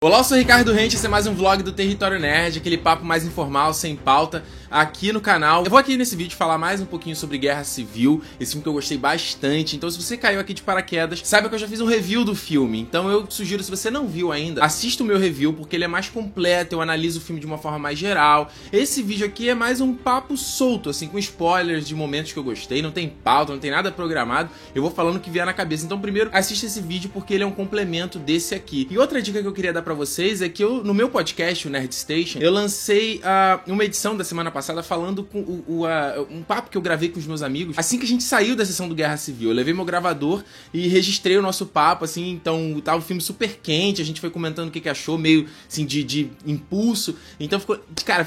Olá, eu sou o Ricardo Rente, esse é mais um vlog do Território Nerd, aquele papo mais informal, sem pauta, aqui no canal. Eu vou aqui nesse vídeo falar mais um pouquinho sobre Guerra Civil, esse filme que eu gostei bastante. Então se você caiu aqui de paraquedas, saiba que eu já fiz um review do filme. Então eu sugiro, se você não viu ainda, assista o meu review, porque ele é mais completo, eu analiso o filme de uma forma mais geral. Esse vídeo aqui é mais um papo solto, assim, com spoilers de momentos que eu gostei, não tem pauta, não tem nada programado, eu vou falando o que vier na cabeça. Então primeiro, assista esse vídeo porque ele é um complemento desse aqui. E outra dica que eu queria dar pra vocês é que no meu podcast, o Nerd Station, eu lancei uma edição da semana passada falando com um papo que eu gravei com os meus amigos assim que a gente saiu da sessão do Guerra Civil. Eu levei meu gravador e registrei o nosso papo, assim, então tava o filme super quente, a gente foi comentando o que achou, meio assim de impulso, então ficou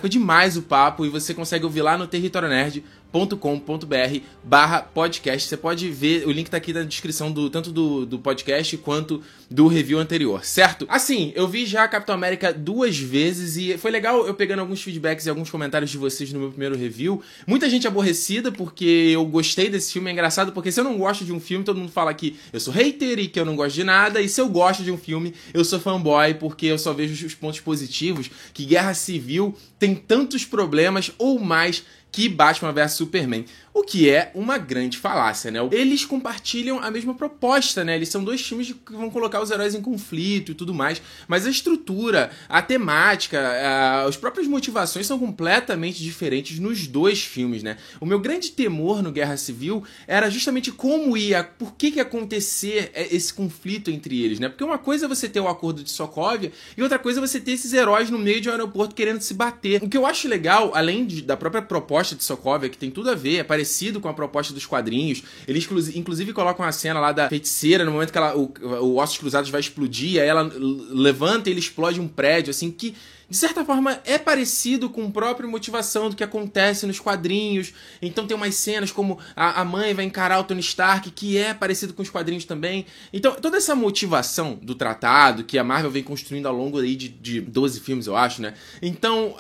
demais o papo e você consegue ouvir lá no territorionerd.com.br/podcast. Você pode ver, o link tá aqui na descrição tanto do podcast quanto do review anterior, certo? Assim, eu vi já Capitão América 2 vezes e foi legal eu pegando alguns feedbacks e alguns comentários de vocês no meu primeiro review. Muita gente aborrecida porque eu gostei desse filme. É engraçado porque se eu não gosto de um filme, todo mundo fala que eu sou hater e que eu não gosto de nada, e se eu gosto de um filme, eu sou fanboy porque eu só vejo os pontos positivos, que Guerra Civil tem tantos problemas ou mais que Batman vs Superman, o que é uma grande falácia, né? Eles compartilham a mesma proposta, né? Eles são dois filmes que vão colocar os heróis em conflito e tudo mais, mas a estrutura, a temática, as próprias motivações são completamente diferentes nos dois filmes, né? O meu grande temor no Guerra Civil era justamente por que ia acontecer esse conflito entre eles, né? Porque uma coisa é você ter o acordo de Sokovia e outra coisa é você ter esses heróis no meio de um aeroporto querendo se bater. O que eu acho legal, além da própria proposta de Sokovia, que tem tudo a ver, é parecido com a proposta dos quadrinhos. Eles inclusive colocam a cena lá da feiticeira, no momento que o Ossos Cruzados vai explodir, aí ela levanta e ele explode um prédio, assim, que de certa forma é parecido com a própria motivação do que acontece nos quadrinhos. Então tem umas cenas como a mãe vai encarar o Tony Stark, que é parecido com os quadrinhos também. Então toda essa motivação do tratado que a Marvel vem construindo ao longo aí de 12 filmes, eu acho, né? Então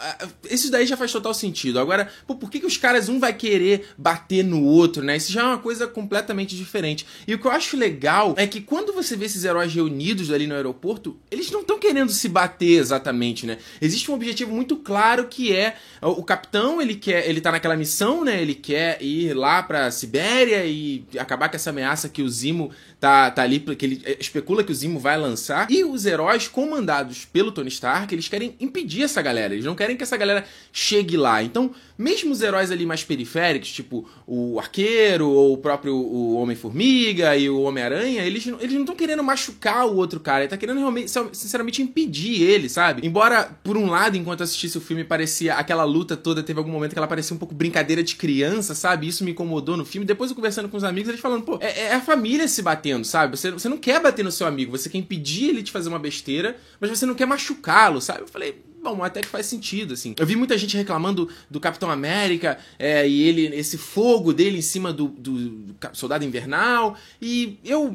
isso daí já faz total sentido. Agora, por que os caras vai querer bater no outro, né? Isso já é uma coisa completamente diferente. E o que eu acho legal é que quando você vê esses heróis reunidos ali no aeroporto, eles não estão querendo se bater exatamente, né? Existe um objetivo muito claro que é o capitão, ele tá naquela missão, né? Ele quer ir lá pra Sibéria e acabar com essa ameaça que o Zimo tá ali, porque ele especula que o Zimo vai lançar. E os heróis comandados pelo Tony Stark, eles querem impedir essa galera, eles não querem que essa galera chegue lá. Então, mesmo os heróis ali mais periféricos, tipo o Arqueiro, ou o próprio Homem-Formiga e o Homem-Aranha, eles não estão querendo machucar o outro cara, ele tá querendo realmente, sinceramente, impedir ele, sabe? Embora, por um lado, enquanto eu assistisse o filme, parecia aquela luta toda, teve algum momento que ela parecia um pouco brincadeira de criança, sabe? Isso me incomodou no filme. Depois eu conversando com os amigos, eles falando, pô, é a família se batendo, sabe? Você não quer bater no seu amigo, você quer impedir ele de fazer uma besteira, mas você não quer machucá-lo, sabe? Eu falei, bom, até que faz sentido, assim. Eu vi muita gente reclamando do Capitão América, e esse fogo dele em cima do Soldado Invernal, e eu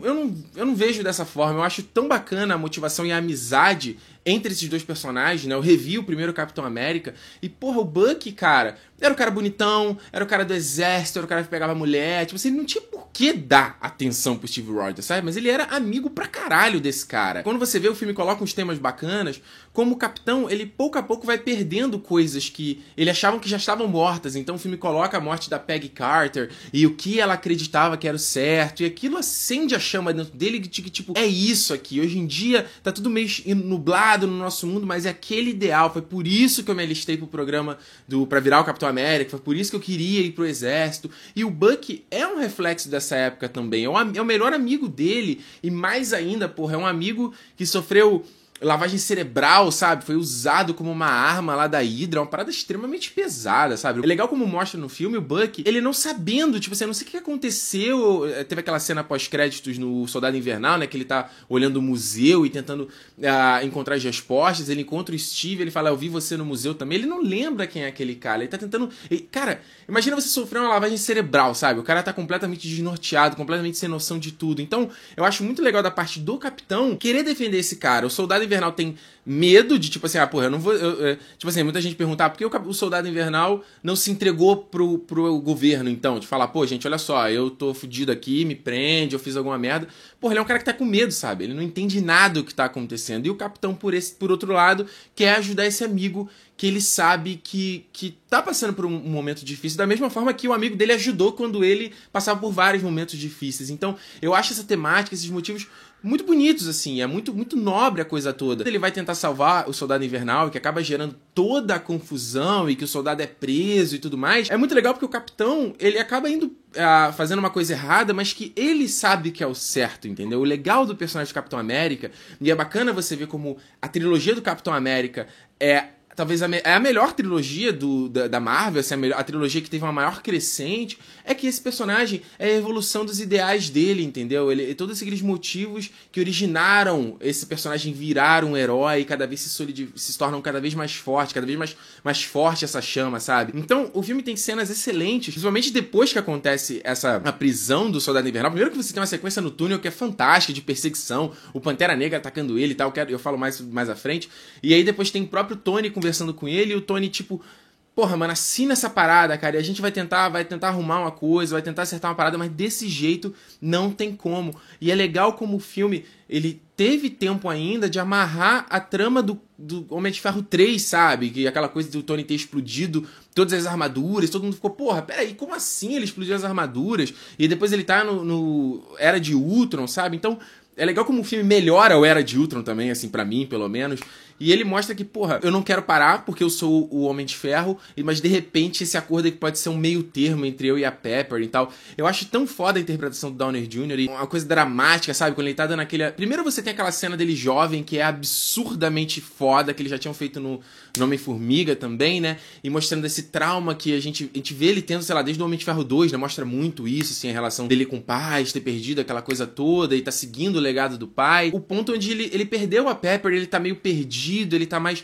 não vejo dessa forma. Eu acho tão bacana a motivação e a amizade entre esses dois personagens, né? Eu revi o primeiro Capitão América e, porra, o Bucky, cara, era o cara bonitão, era o cara do exército, era o cara que pegava mulher, tipo assim, ele não tinha por que dar atenção pro Steve Rogers, sabe? Mas ele era amigo pra caralho desse cara. Quando você vê o filme, coloca uns temas bacanas, como o Capitão, ele pouco a pouco vai perdendo coisas que ele achavam que já estavam mortas, então o filme coloca a morte da Peggy Carter e o que ela acreditava que era o certo, e aquilo acende a chama dentro dele de que, tipo, é isso aqui, hoje em dia tá tudo meio nublado no nosso mundo, mas é aquele ideal. Foi por isso que eu me alistei pro programa pra virar o Capitão América, foi por isso que eu queria ir pro exército. E o Bucky é um reflexo dessa época também, é o melhor amigo dele, e mais ainda, porra, é um amigo que sofreu lavagem cerebral, sabe? Foi usado como uma arma lá da Hydra, uma parada extremamente pesada, sabe? É legal como mostra no filme o Bucky, ele não sabendo, tipo assim, eu não sei o que aconteceu. Teve aquela cena pós-créditos no Soldado Invernal, né? Que ele tá olhando o museu e tentando encontrar as respostas. Ele encontra o Steve, ele fala, eu vi você no museu também. Ele não lembra quem é aquele cara, ele tá tentando... Cara, imagina você sofrer uma lavagem cerebral, sabe? O cara tá completamente desnorteado, completamente sem noção de tudo. Então, eu acho muito legal da parte do Capitão querer defender esse cara. O Soldado Invernal Invernal tem medo de, tipo assim, porra, eu não vou... tipo assim, muita gente pergunta, por que o Soldado Invernal não se entregou pro governo, então? De falar, pô, gente, olha só, eu tô fudido aqui, me prende, eu fiz alguma merda. Porra, ele é um cara que tá com medo, sabe? Ele não entende nada do que tá acontecendo. E o Capitão, por outro lado, quer ajudar esse amigo que ele sabe que tá passando por um momento difícil, da mesma forma que o amigo dele ajudou quando ele passava por vários momentos difíceis. Então, eu acho essa temática, esses motivos muito bonitos, assim, é muito, muito nobre a coisa toda. Ele vai tentar salvar o Soldado Invernal, que acaba gerando toda a confusão e que o soldado é preso e tudo mais. É muito legal porque o Capitão, ele acaba indo fazendo uma coisa errada, mas que ele sabe que é o certo, entendeu? O legal do personagem do Capitão América, e é bacana você ver como a trilogia do Capitão América talvez é a melhor trilogia da Marvel, assim, a trilogia que teve uma maior crescente, é que esse personagem é a evolução dos ideais dele, entendeu? Todos aqueles motivos que originaram esse personagem virar um herói, cada vez se tornam cada vez mais forte, cada vez mais forte essa chama, sabe? Então, o filme tem cenas excelentes, principalmente depois que acontece a prisão do Soldado Invernal. Primeiro que você tem uma sequência no túnel que é fantástica, de perseguição, o Pantera Negra atacando ele e tal, eu falo mais à frente. E aí depois tem o próprio Tony conversando com ele, e o Tony, tipo, porra, mano, assina essa parada, cara, e a gente vai tentar arrumar uma coisa, vai tentar acertar uma parada, mas desse jeito não tem como. E é legal como o filme, ele teve tempo ainda de amarrar a trama do Homem de Ferro 3, sabe? Que aquela coisa do Tony ter explodido todas as armaduras, todo mundo ficou, porra, peraí, como assim ele explodiu as armaduras? E depois ele tá no Era de Ultron, sabe? Então, é legal como o filme melhora o Era de Ultron também, assim, pra mim, pelo menos. E ele mostra que, porra, eu não quero parar porque eu sou o Homem de Ferro, mas de repente esse acordo aqui pode ser um meio termo entre eu e a Pepper e tal. Eu acho tão foda a interpretação do Downey Jr. e uma coisa dramática, sabe? Quando ele tá dando aquele... Primeiro você tem aquela cena dele jovem que é absurdamente foda, que eles já tinham feito no Homem-Formiga também, né? E mostrando esse trauma que a gente vê ele tendo, sei lá, desde o Homem de Ferro 2, né? Mostra muito isso, assim, a relação dele com o pai, ter perdido aquela coisa toda e tá seguindo o legado do pai. O ponto onde ele perdeu a Pepper, ele tá meio perdido, ele tá mais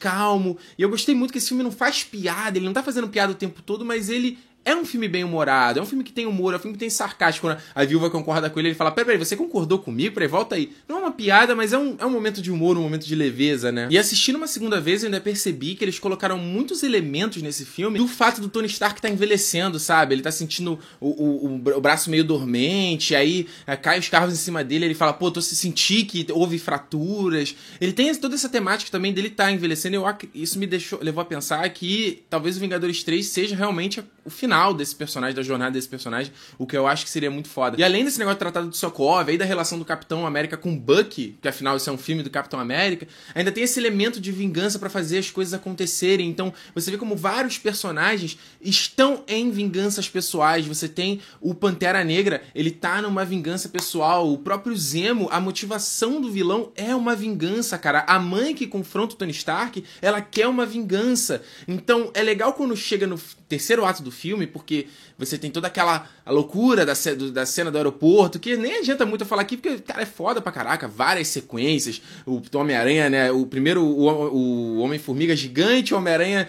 calmo. E eu gostei muito que esse filme não faz piada, ele não tá fazendo piada o tempo todo, mas ele é um filme bem humorado, é um filme que tem humor, é um filme que tem sarcasmo. Quando a viúva concorda com ele, ele fala, peraí, você concordou comigo? Peraí, volta aí. Não é uma piada, mas é um momento de humor, um momento de leveza, né? E assistindo uma segunda vez, eu ainda percebi que eles colocaram muitos elementos nesse filme do fato do Tony Stark tá envelhecendo, sabe? Ele tá sentindo o braço meio dormente, aí cai os carros em cima dele, ele fala, pô, senti que houve fraturas. Ele tem toda essa temática também dele tá envelhecendo, isso me levou a pensar que talvez o Vingadores 3 seja realmente o final desse personagem, da jornada desse personagem, o que eu acho que seria muito foda. E além desse negócio de tratado de Sokovia, aí da relação do Capitão América com Bucky, que afinal isso é um filme do Capitão América, ainda tem esse elemento de vingança pra fazer as coisas acontecerem. Então você vê como vários personagens estão em vinganças pessoais. Você tem o Pantera Negra, ele tá numa vingança pessoal. O próprio Zemo, a motivação do vilão é uma vingança, cara. A mãe que confronta o Tony Stark, ela quer uma vingança. Então é legal quando chega no terceiro ato do filme, porque você tem toda aquela loucura da cena do aeroporto, que nem adianta muito eu falar aqui, porque, cara, é foda pra caraca, várias sequências, o Homem-Aranha, né, o Homem-Formiga gigante, o Homem-Aranha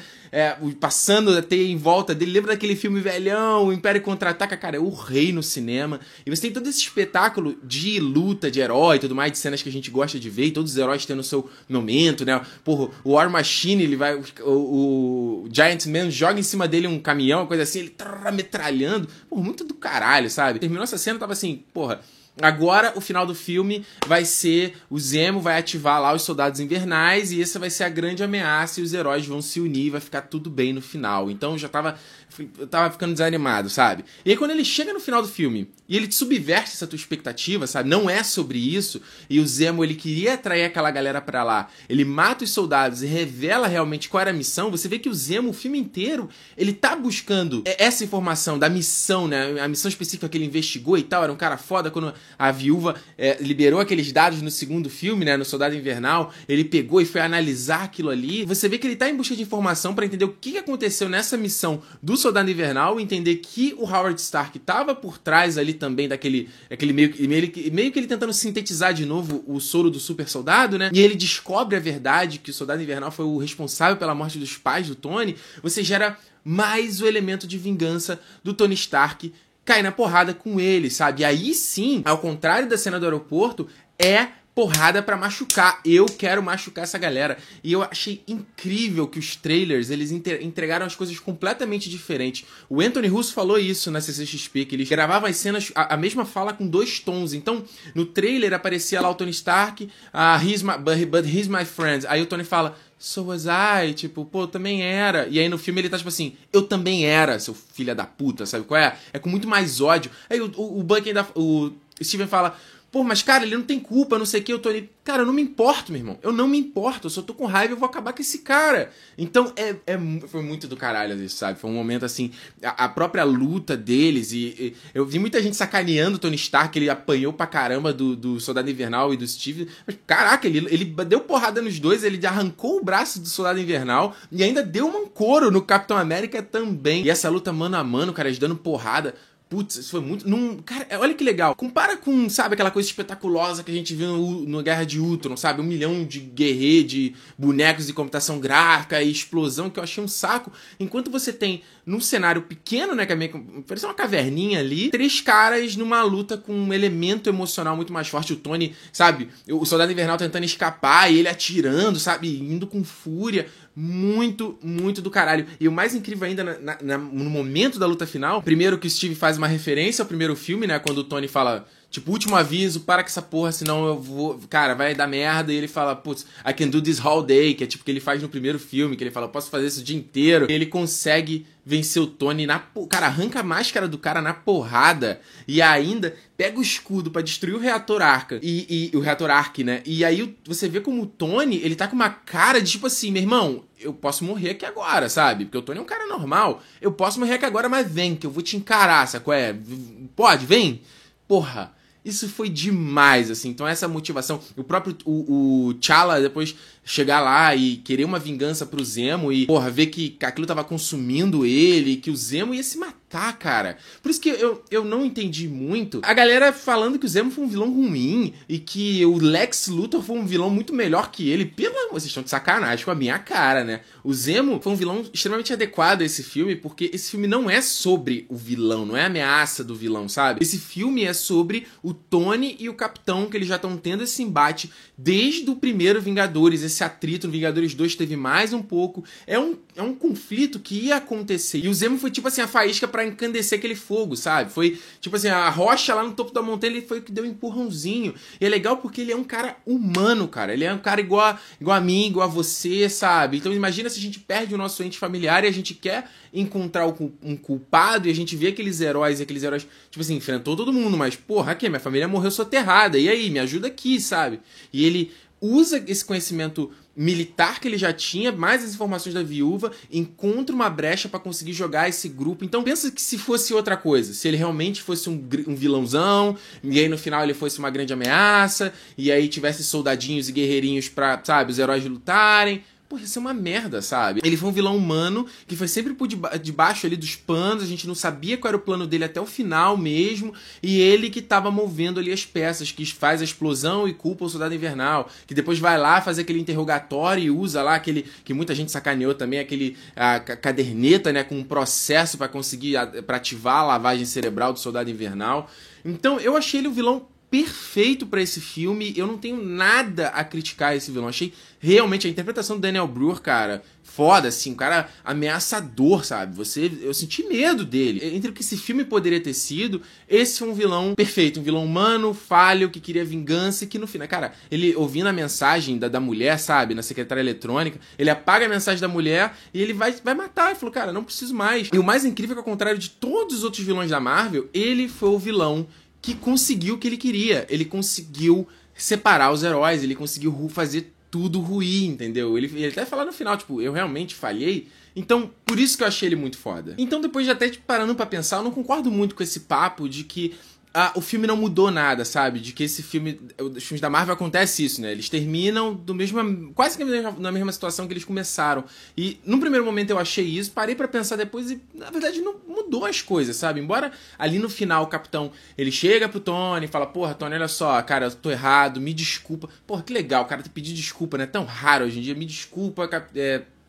passando a teia em volta dele, lembra daquele filme velhão, o Império Contra-Ataca, cara, é o rei no cinema, e você tem todo esse espetáculo de luta, de herói e tudo mais, de cenas que a gente gosta de ver, e todos os heróis tendo o seu momento, né, porra, o War Machine, ele vai, o Giant Man joga em cima dele um caminhão, uma coisa assim, ele metralhando, porra, muito do caralho, sabe? Terminou essa cena, tava assim, porra, agora o final do filme vai ser, o Zemo vai ativar lá os Soldados Invernais e essa vai ser a grande ameaça e os heróis vão se unir e vai ficar tudo bem no final. Então eu tava ficando desanimado, sabe? E aí quando ele chega no final do filme e ele subverte essa tua expectativa, sabe? Não é sobre isso, e o Zemo, ele queria atrair aquela galera pra lá, ele mata os soldados e revela realmente qual era a missão. Você vê que o Zemo, o filme inteiro, ele tá buscando essa informação da missão, né? A missão específica que ele investigou e tal, era um cara foda. Quando a viúva liberou aqueles dados no segundo filme, né? No Soldado Invernal, ele pegou e foi analisar aquilo ali. Você vê que ele tá em busca de informação pra entender o que aconteceu nessa missão do Soldado Invernal, entender que o Howard Stark tava por trás ali também daquele meio que ele tentando sintetizar de novo o soro do super soldado, né? E ele descobre a verdade, que o Soldado Invernal foi o responsável pela morte dos pais do Tony. Você gera mais o elemento de vingança do Tony Stark cair na porrada com ele, sabe? E aí sim, ao contrário da cena do aeroporto, é porrada pra machucar. Eu quero machucar essa galera. E eu achei incrível que os trailers, eles entregaram as coisas completamente diferentes. O Anthony Russo falou isso na CCXP, que eles gravavam as cenas, a mesma fala com 2 tons. Então, no trailer aparecia lá o Tony Stark, but he's my friend. Aí o Tony fala, so was I, tipo, pô, eu também era. E aí no filme ele tá tipo assim, eu também era, seu filho da puta, sabe qual é? É com muito mais ódio. Aí o Bucky ainda, o Steven fala, pô, mas cara, ele não tem culpa, não sei o que, eu tô ali. Cara, eu não me importo, meu irmão. Eu não me importo, eu só tô com raiva e eu vou acabar com esse cara. Então, foi muito do caralho isso, sabe? Foi um momento assim, a própria luta deles e eu vi muita gente sacaneando o Tony Stark, que ele apanhou pra caramba do Soldado Invernal e do Steve. Mas, caraca, ele deu porrada nos dois, ele arrancou o braço do Soldado Invernal e ainda deu um couro no Capitão América também. E essa luta mano a mano, cara, eles dando porrada. Putz, isso foi muito... Cara, olha que legal. Compara com, sabe, aquela coisa espetaculosa que a gente viu no Guerra de Ultron, sabe? 1 milhão de guerreiros, de bonecos de computação gráfica e explosão, que eu achei um saco. Enquanto você tem, num cenário pequeno, né, que é meio... parece uma caverninha ali, 3 caras numa luta com um elemento emocional muito mais forte. O Tony, sabe? O Soldado Invernal tentando escapar e ele atirando, sabe? Indo com fúria. Muito, muito do caralho. E o mais incrível ainda no momento da luta final, primeiro que o Steve faz uma referência ao primeiro filme, né? Quando o Tony fala, tipo, último aviso, para com essa porra, senão eu vou... Cara, vai dar merda. E ele fala, putz, I can do this all day, que é tipo o que ele faz no primeiro filme, que ele fala, posso fazer isso o dia inteiro. E ele consegue vencer o Tony cara, arranca a máscara do cara na porrada e ainda pega o escudo pra destruir o reator Arca e o reator Arc, né? E aí você vê como o Tony, ele tá com uma cara de tipo assim, meu irmão, eu posso morrer aqui agora, sabe? Porque o Tony é um cara normal. Eu posso morrer aqui agora, mas vem, que eu vou te encarar, sacou? Pode, vem. Porra. Isso foi demais, assim. Então essa motivação, o próprio o T'Challa depois chegar lá e querer uma vingança pro Zemo e, porra, ver que aquilo tava consumindo ele, que o Zemo ia se matar, cara. Por isso que eu não entendi muito a galera falando que o Zemo foi um vilão ruim e que o Lex Luthor foi um vilão muito melhor que ele. Pelo amor, vocês estão de sacanagem com a minha cara, né? O Zemo foi um vilão extremamente adequado a esse filme, porque esse filme não é sobre o vilão, não é a ameaça do vilão, sabe? Esse filme é sobre o Tony e o Capitão, que eles já estão tendo esse embate desde o primeiro Vingadores. Esse atrito no Vingadores 2 teve mais um pouco. É um conflito que ia acontecer. E o Zemo foi tipo assim, a faísca pra encandecer aquele fogo, sabe? Foi tipo assim, a rocha lá no topo da montanha, ele foi o que deu um empurrãozinho. E é legal porque ele é um cara humano, cara. Ele é um cara igual a mim, igual a você, sabe? Então imagina se a gente perde o nosso ente familiar e a gente quer encontrar um culpado e a gente vê aqueles heróis, tipo assim, enfrentou todo mundo, mas porra, aqui, minha família morreu soterrada, e aí, me ajuda aqui, sabe? E ele usa esse conhecimento militar que ele já tinha, mais as informações da viúva, encontra uma brecha pra conseguir jogar esse grupo. Então pensa que se fosse outra coisa, se ele realmente fosse um vilãozão, e aí no final ele fosse uma grande ameaça, e aí tivesse soldadinhos e guerreirinhos pra, sabe, os heróis lutarem. Pô, isso é uma merda, sabe? Ele foi um vilão humano que foi sempre por debaixo ali dos panos, a gente não sabia qual era o plano dele até o final mesmo, e ele que tava movendo ali as peças, que faz a explosão e culpa o Soldado Invernal, que depois vai lá fazer aquele interrogatório e usa lá aquele, que muita gente sacaneou também, a caderneta, né, com um processo pra conseguir, pra ativar a lavagem cerebral do Soldado Invernal. Então eu achei ele o vilão perfeito pra esse filme. Eu não tenho nada a criticar esse vilão. Achei realmente a interpretação do Daniel Bruhl, cara, foda, assim, um cara ameaçador, sabe? Eu senti medo dele. Entre o que esse filme poderia ter sido, esse foi um vilão perfeito, um vilão humano, falho, que queria vingança e que no final, cara, ele ouvindo a mensagem da mulher, sabe, na secretária eletrônica, ele apaga a mensagem da mulher e ele vai matar. Ele falou, cara, não preciso mais. E o mais incrível é que, ao contrário de todos os outros vilões da Marvel, ele foi o vilão que conseguiu o que ele queria. Ele conseguiu separar os heróis, ele conseguiu fazer tudo ruim, entendeu? Ele até fala no final, tipo, eu realmente falhei. Então, por isso que eu achei ele muito foda. Então, depois de até parando pra pensar, eu não concordo muito com esse papo de que o filme não mudou nada, sabe? De que esse filme, os filmes da Marvel acontece isso, né? Eles terminam quase que na mesma situação que eles começaram. E num primeiro momento eu achei isso, parei pra pensar depois e na verdade não mudou as coisas, sabe? Embora ali no final o Capitão, ele chega pro Tony e fala, porra, Tony, olha só, cara, eu tô errado, me desculpa. Porra, que legal, o cara pedir desculpa, né? Tão raro hoje em dia, me desculpa,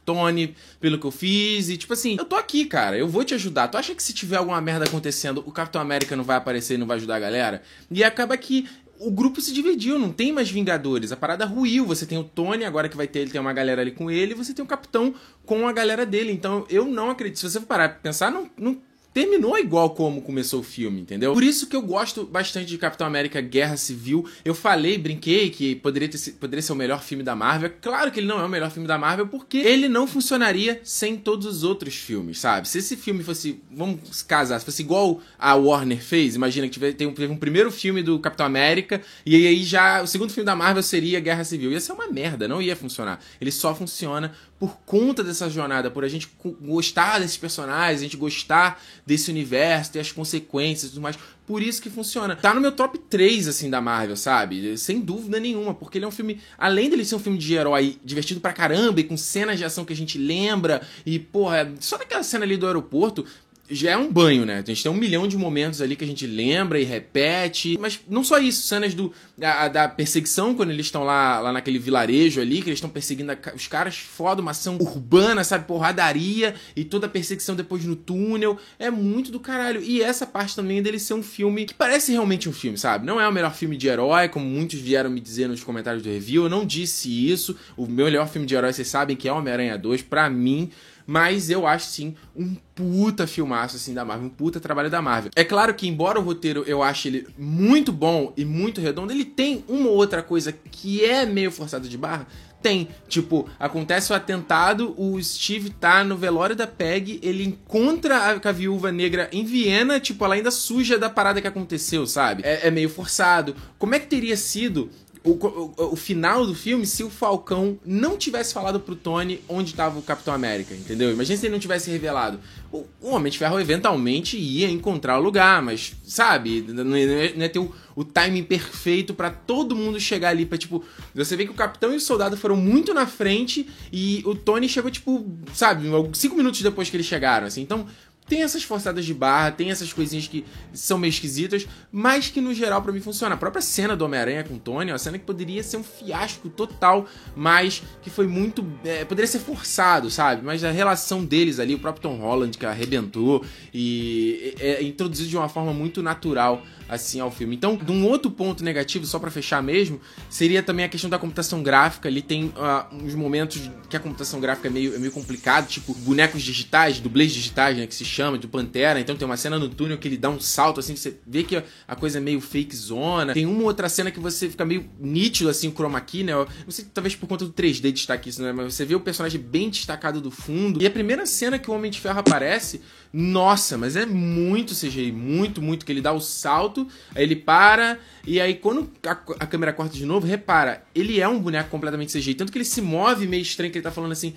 Tony, pelo que eu fiz, e tipo assim, eu tô aqui, cara, eu vou te ajudar. Tu acha que se tiver alguma merda acontecendo, o Capitão América não vai aparecer e não vai ajudar a galera? E acaba que o grupo se dividiu, não tem mais Vingadores, a parada ruiu, você tem o Tony, agora que vai ter, ele tem uma galera ali com ele, e você tem o Capitão com a galera dele, então eu não acredito, se você for parar pra pensar, não terminou igual como começou o filme, entendeu? Por isso que eu gosto bastante de Capitão América Guerra Civil. Eu falei, brinquei que poderia ser o melhor filme da Marvel. Claro que ele não é o melhor filme da Marvel, porque ele não funcionaria sem todos os outros filmes, sabe? Se esse filme fosse, vamos casar, se fosse igual a Warner fez, imagina que teve um primeiro filme do Capitão América, e aí já o segundo filme da Marvel seria Guerra Civil. Ia ser uma merda, não ia funcionar. Ele só funciona por conta dessa jornada, por a gente gostar desses personagens, a gente gostar desse universo, ter as consequências e tudo mais. Por isso que funciona. Tá no meu top 3, assim, da Marvel, sabe? Sem dúvida nenhuma, porque ele é um filme, além dele ser um filme de herói divertido pra caramba e com cenas de ação que a gente lembra, e, porra, só naquela cena ali do aeroporto, já é um banho, né? A gente tem 1 milhão de momentos ali que a gente lembra e repete. Mas não só isso, cenas da perseguição, quando eles estão lá naquele vilarejo ali, que eles estão perseguindo os caras, foda, uma ação urbana, sabe? Porradaria, e toda a perseguição depois no túnel. É muito do caralho. E essa parte também dele ser um filme que parece realmente um filme, sabe? Não é o melhor filme de herói, como muitos vieram me dizer nos comentários do review. Eu não disse isso. O meu melhor filme de herói, vocês sabem que é Homem-Aranha 2, pra mim. Mas eu acho, sim, um puta filmaço, assim, da Marvel. Um puta trabalho da Marvel. É claro que, embora o roteiro eu ache ele muito bom e muito redondo, ele tem uma ou outra coisa que é meio forçada de barra. Tem. Tipo, acontece o atentado, o Steve tá no velório da Peggy, ele encontra a Viúva Negra em Viena, tipo, ela ainda suja da parada que aconteceu, sabe? É meio forçado. Como é que teria sido o final do filme se o Falcão não tivesse falado pro Tony onde estava o Capitão América, entendeu? Imagina se ele não tivesse revelado. O Homem de Ferro eventualmente ia encontrar o lugar, mas, sabe, não ia ter o timing perfeito pra todo mundo chegar ali, pra, tipo, você vê que o Capitão e o Soldado foram muito na frente e o Tony chegou, tipo, sabe, 5 minutos depois que eles chegaram, assim, então tem essas forçadas de barra, tem essas coisinhas que são meio esquisitas, mas que no geral pra mim funciona. A própria cena do Homem-Aranha com o Tony é uma cena que poderia ser um fiasco total, mas que foi muito... poderia ser forçado, sabe? Mas a relação deles ali, o próprio Tom Holland que arrebentou e é introduzido de uma forma muito natural assim ao filme. Então, de um outro ponto negativo, só pra fechar mesmo, seria também a questão da computação gráfica. Ali tem uns momentos que a computação gráfica é meio complicado, tipo bonecos digitais, dublês digitais, né, que se chama, do Pantera. Então tem uma cena no túnel que ele dá um salto, assim, você vê que a coisa é meio fake zona. Tem uma outra cena que você fica meio nítido, assim, o chroma key, né? Não sei, talvez por conta do 3D destaque isso, né? Mas você vê o personagem bem destacado do fundo. E a primeira cena que o Homem de Ferro aparece, nossa, mas é muito CGI, muito, que ele dá o salto, aí ele para, e aí quando a câmera corta de novo, repara, ele é um boneco completamente CGI, tanto que ele se move meio estranho, que ele tá falando assim,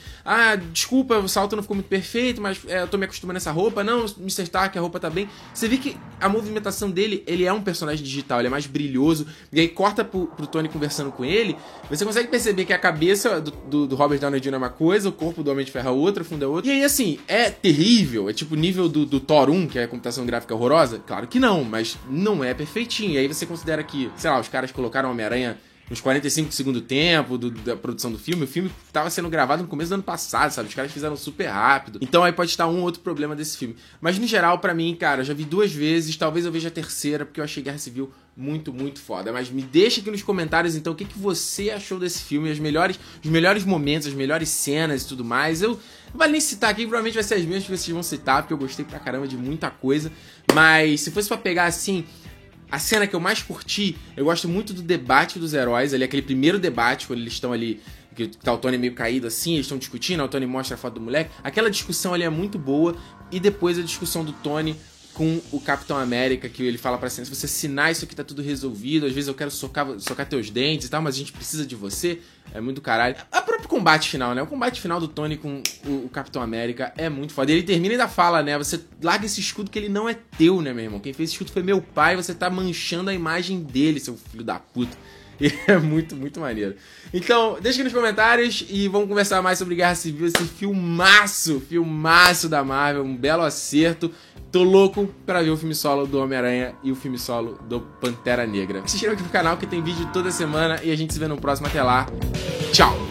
desculpa, o salto não ficou muito perfeito, mas eu tô me acostumando a essa roupa, não, Mr. Stark, a roupa tá bem. Você vê que a movimentação dele, ele é um personagem digital, ele é mais brilhoso, e aí corta pro Tony conversando com ele, você consegue perceber que a cabeça do Robert Downey Jr. é uma coisa, o corpo do Homem de Ferro é outra, o fundo é outro, e aí assim, é terrível, é tipo nível do Thor 1, que é a computação gráfica horrorosa? Claro que não, mas não é perfeitinho. E aí você considera que, sei lá, os caras colocaram Homem-Aranha nos 45 do segundo tempo da produção do filme. O filme tava sendo gravado no começo do ano passado, sabe? Os caras fizeram super rápido. Então aí pode estar um ou outro problema desse filme. Mas no geral, pra mim, cara, eu já vi 2 vezes, talvez eu veja a terceira, porque eu achei Guerra Civil muito foda. Mas me deixa aqui nos comentários, então, o que você achou desse filme, os melhores momentos, as melhores cenas e tudo mais. Eu não vale nem citar aqui, provavelmente vai ser as mesmas que vocês vão citar, porque eu gostei pra caramba de muita coisa. Mas se fosse pra pegar, assim, a cena que eu mais curti, eu gosto muito do debate dos heróis, ali, aquele primeiro debate, quando eles estão ali, que tá o Tony meio caído assim, eles estão discutindo, o Tony mostra a foto do moleque. Aquela discussão ali é muito boa, e depois a discussão do Tony com o Capitão América, que ele fala pra cena, se você assinar isso aqui tá tudo resolvido, às vezes eu quero socar teus dentes e tal, mas a gente precisa de você, é muito caralho. O próprio combate final, né, o combate final do Tony com o Capitão América é muito foda, ele termina e ainda fala, né, você larga esse escudo que ele não é teu, né, meu irmão, quem fez esse escudo foi meu pai, você tá manchando a imagem dele, seu filho da puta. E é muito maneiro. Então, deixa aqui nos comentários e vamos conversar mais sobre Guerra Civil, esse filmaço da Marvel, um belo acerto. Tô louco pra ver o filme solo do Homem-Aranha e o filme solo do Pantera Negra. Se inscreva aqui no canal que tem vídeo toda semana e a gente se vê no próximo. Até lá. Tchau!